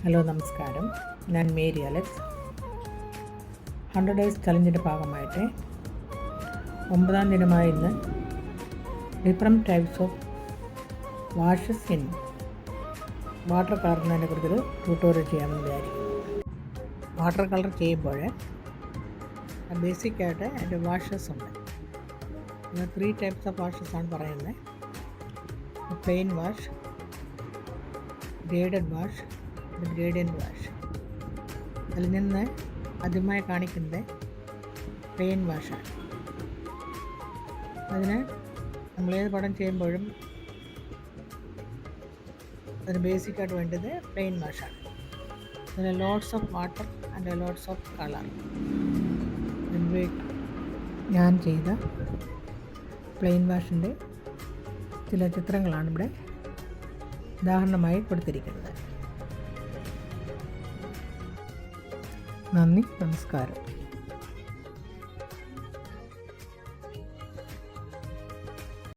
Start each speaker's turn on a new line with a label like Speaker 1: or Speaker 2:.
Speaker 1: Hello നമസ്കാരം, ഞാൻ Mary Alex. 100 days ചലഞ്ചിൻ്റെ ഭാഗമായിട്ട് 9ാം ദിനമായ ഇന്ന് different types of washes in water കളറിനെ കുറിച്ചൊരു ട്യൂട്ടോറിയൽ ചെയ്യാമെന്ന് വിചാരിക്കുന്നു. വാട്ടർ കളർ ചെയ്യുമ്പോൾ ബേസിക്കായിട്ട് അതിൻ്റെ വാഷസ് ഉണ്ട്. 3 ടൈപ്സ് ഓഫ് വാഷസ് ആണ് പറയുന്നത്. Plain wash, graded wash, gradient wash. അതിൽ നിന്ന് ആദ്യമായി കാണിക്കുന്നത് പ്ലെയിൻ വാഷാണ്. അതിന് നമ്മളേത് പടം ചെയ്യുമ്പോഴും അതിന് ബേസിക്കായിട്ട് വേണ്ടത് പ്ലെയിൻ വാഷാണ്. അതിന് lots of water and lots of colour. ഞാൻ ചെയ്ത പ്ലെയിൻ വാഷിൻ്റെ ചില ചിത്രങ്ങളാണ് ഇവിടെ ഉദാഹരണമായി കൊടുത്തിരിക്കുന്നത്. നന്ദി, നമസ്കാരം.